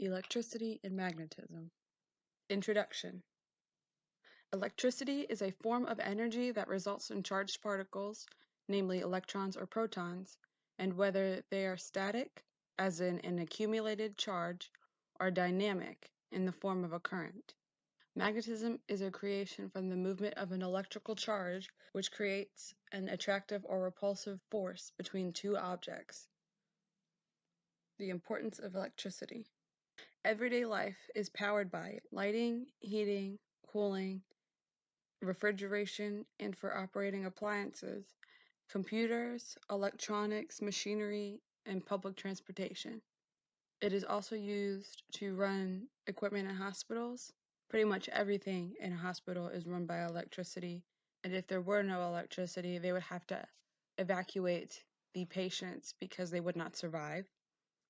Electricity and magnetism. Introduction. Electricity is a form of energy that results in charged particles, namely electrons or protons, and whether they are static, as in an accumulated charge, or dynamic, in the form of a current. Magnetism is a creation from the movement of an electrical charge, which creates an attractive or repulsive force between two objects. The importance of electricity. Everyday life is powered by it. Lighting, heating, cooling, refrigeration, and for operating appliances, computers, electronics, machinery, and public transportation. It is also used to run equipment in hospitals. Pretty much everything in a hospital is run by electricity, and if there were no electricity, they would have to evacuate the patients because they would not survive.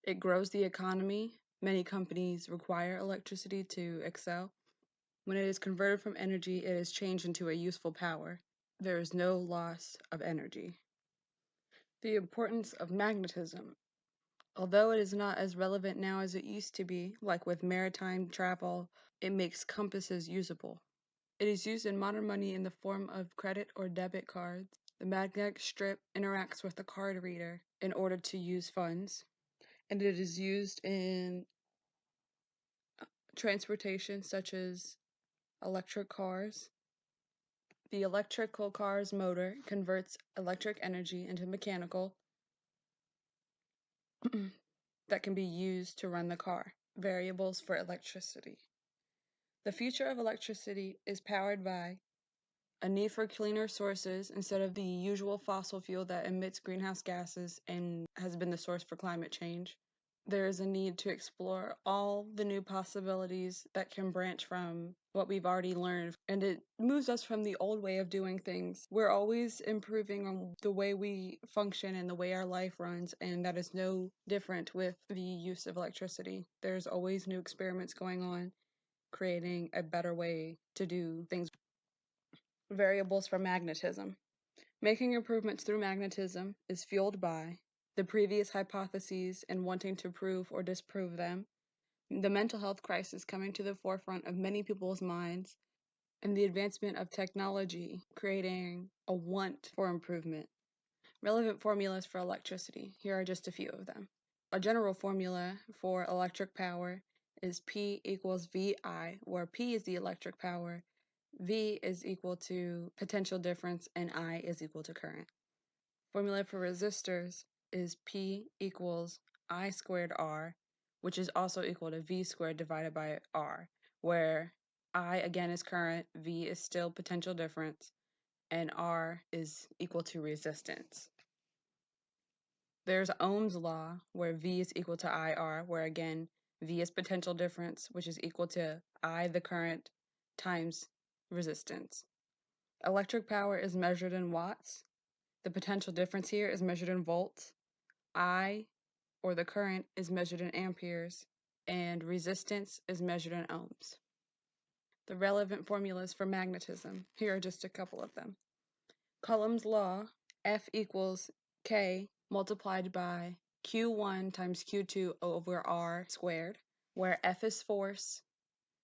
It grows the economy. Many companies require electricity to excel. When it is converted from energy, it is changed into a useful power. There is no loss of energy. The importance of magnetism. Although it is not as relevant now as it used to be, like with maritime travel, it makes compasses usable. It is used in modern money in the form of credit or debit cards. The magnetic strip interacts with the card reader in order to use funds, and it is used in transportation such as electric cars. The electrical car's motor converts electric energy into mechanical that can be used to run the car. Variables for electricity. The future of electricity is powered by a need for cleaner sources instead of the usual fossil fuel that emits greenhouse gases and has been the source for climate change. There is a need to explore all the new possibilities that can branch from what we've already learned, and it moves us from the old way of doing things. We're always improving on the way we function and the way our life runs, and that is no different with the use of electricity. There's always new experiments going on, creating a better way to do things. Variables for magnetism. Making improvements through magnetism is fueled by the previous hypotheses and wanting to prove or disprove them, the mental health crisis coming to the forefront of many people's minds, and the advancement of technology creating a want for improvement. Relevant formulas for electricity. Here are just a few of them. A general formula for electric power is P equals VI, where P is the electric power, V is equal to potential difference, and I is equal to current. Formula for resistors is P equals I squared R, which is also equal to V squared divided by R, where I again is current, V is still potential difference, and R is equal to resistance. There's Ohm's law, where V is equal to IR, where again, V is potential difference, which is equal to I, the current, times resistance. Electric power is measured in watts. The potential difference here is measured in volts. I, or the current, is measured in amperes, and resistance is measured in ohms. The relevant formulas for magnetism. Here are just a couple of them. Coulomb's law, F equals K multiplied by Q1 times Q2 over R squared, where F is force,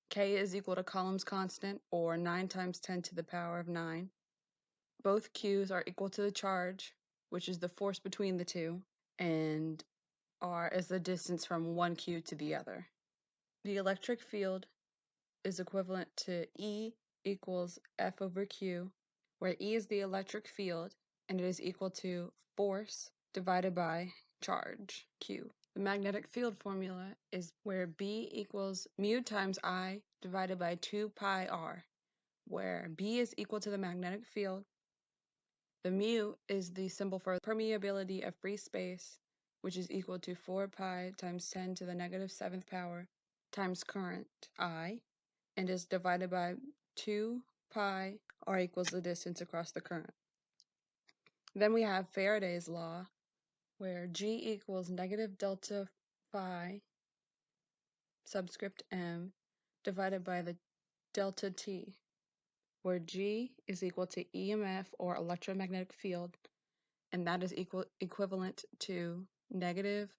K is equal to Coulomb's constant, or 9 times 10 to the power of 9. Both Q's are equal to the charge, which is the force between the two, and R is the distance from one Q to the other. The electric field is equivalent to E equals F over Q, where E is the electric field, and it is equal to force divided by charge, Q. The magnetic field formula is where B equals mu times I divided by 2 pi R, where B is equal to the magnetic field. The mu is the symbol for permeability of free space, which is equal to 4 pi times 10 to the negative 7th power times current, I, and is divided by 2 pi, R equals the distance across the current. Then we have Faraday's law, where G equals negative delta phi subscript m divided by the delta t, where G is equal to EMF, or electromagnetic field, and that is equivalent to negative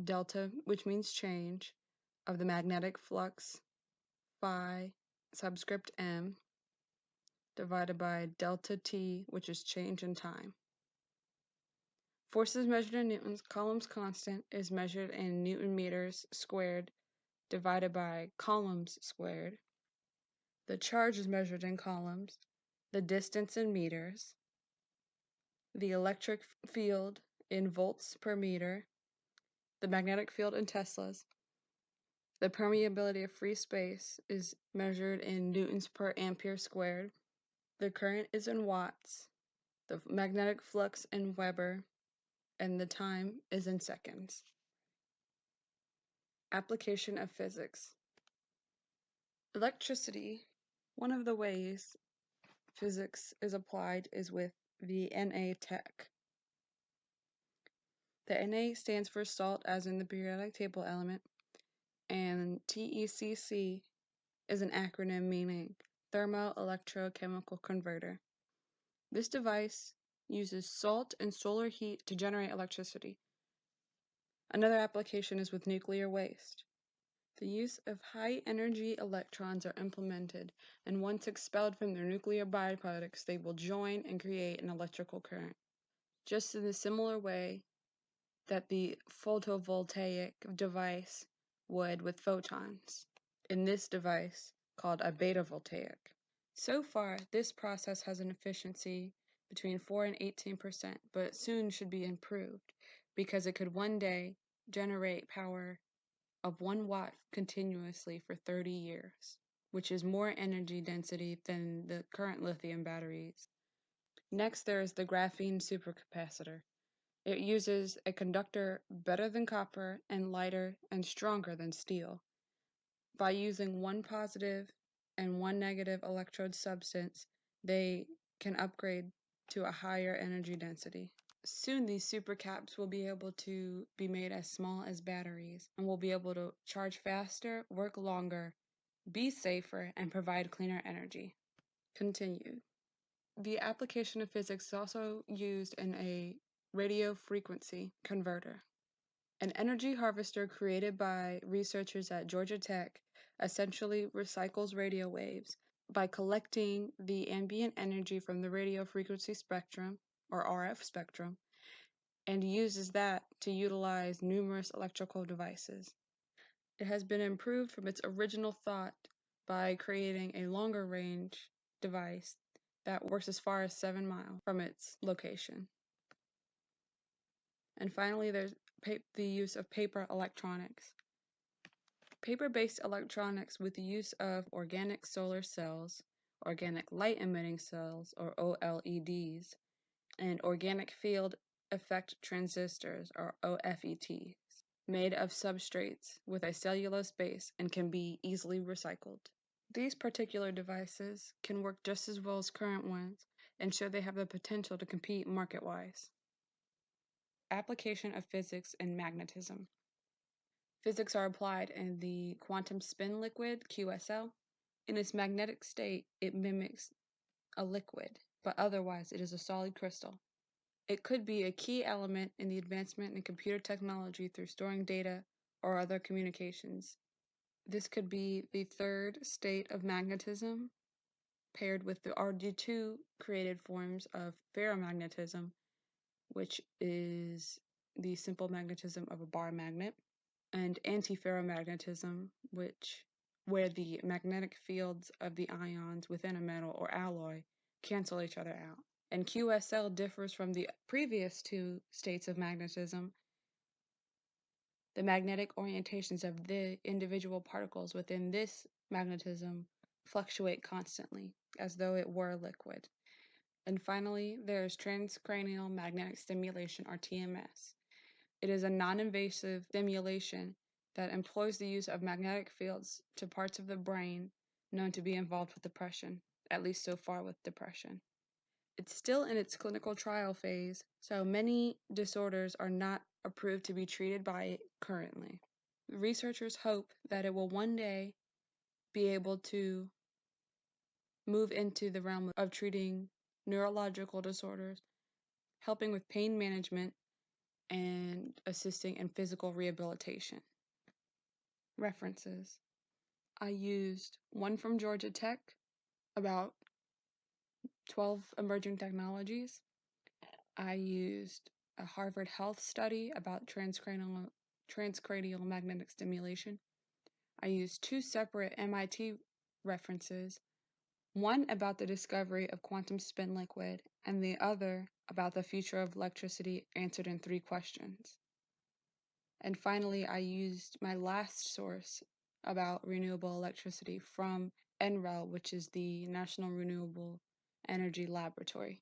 delta, which means change, of the magnetic flux phi subscript m divided by delta t, which is change in time. Forces measured in newtons, Coulomb's constant is measured in Newton meters squared divided by coulombs squared. The charge is measured in coulombs, the distance in meters, the electric field in volts per meter, the magnetic field in teslas. The permeability of free space is measured in newtons per ampere squared. The current is in watts, the magnetic flux in Weber, and the time is in seconds. Application of physics. Electricity, one of the ways physics is applied is with the Na tech. The Na stands for salt as in the periodic table element, and TECC is an acronym meaning thermoelectrochemical converter. This device uses salt and solar heat to generate electricity. Another application is with nuclear waste. The use of high-energy electrons are implemented, and once expelled from their nuclear byproducts, they will join and create an electrical current. Just in a similar way that the photovoltaic device would with photons. In this device, called a beta voltaic. So far, this process has an efficiency between 4 and 18%, but soon should be improved because it could one day generate power of 1 watt continuously for 30 years, which is more energy density than the current lithium batteries. Next, there is the graphene supercapacitor. It uses a conductor better than copper and lighter and stronger than steel. By using one positive and one negative electrode substance, they can upgrade to a higher energy density. Soon these supercaps will be able to be made as small as batteries and will be able to charge faster, work longer, be safer, and provide cleaner energy. Continued. The application of physics is also used in a radio frequency converter. An energy harvester created by researchers at Georgia Tech essentially recycles radio waves by collecting the ambient energy from the radio frequency spectrum, or RF spectrum, and uses that to utilize numerous electrical devices. It has been improved from its original thought by creating a longer range device that works as far as 7 miles from its location. And finally, there's the use of paper electronics. Paper-based electronics with the use of organic solar cells, organic light-emitting cells, or OLEDs, and organic field effect transistors, or OFETs, made of substrates with a cellulose base and can be easily recycled. These particular devices can work just as well as current ones and show they have the potential to compete market-wise. Application of physics in magnetism. Physics are applied in the quantum spin liquid, QSL. In its magnetic state, it mimics a liquid, but otherwise it is a solid crystal. It could be a key element in the advancement in computer technology through storing data or other communications. This could be the third state of magnetism, paired with the already two created forms of ferromagnetism, which is the simple magnetism of a bar magnet, and antiferromagnetism, where the magnetic fields of the ions within a metal or alloy cancel each other out. And QSL differs from the previous two states of magnetism. The magnetic orientations of the individual particles within this magnetism fluctuate constantly, as though it were liquid. And finally, there is transcranial magnetic stimulation, or TMS. It is a non-invasive stimulation that employs the use of magnetic fields to parts of the brain known to be involved with depression, at least so far with depression. It's still in its clinical trial phase, so many disorders are not approved to be treated by it currently. Researchers hope that it will one day be able to move into the realm of treating neurological disorders, helping with pain management, and assisting in physical rehabilitation. references. I used one from Georgia Tech about 12 emerging technologies. I used a Harvard Health study about transcranial magnetic stimulation. I used two separate MIT references, one about the discovery of quantum spin liquid and the other about the future of electricity answered in 3 questions. And finally, I used my last source about renewable electricity from NREL, which is the National Renewable Energy Laboratory.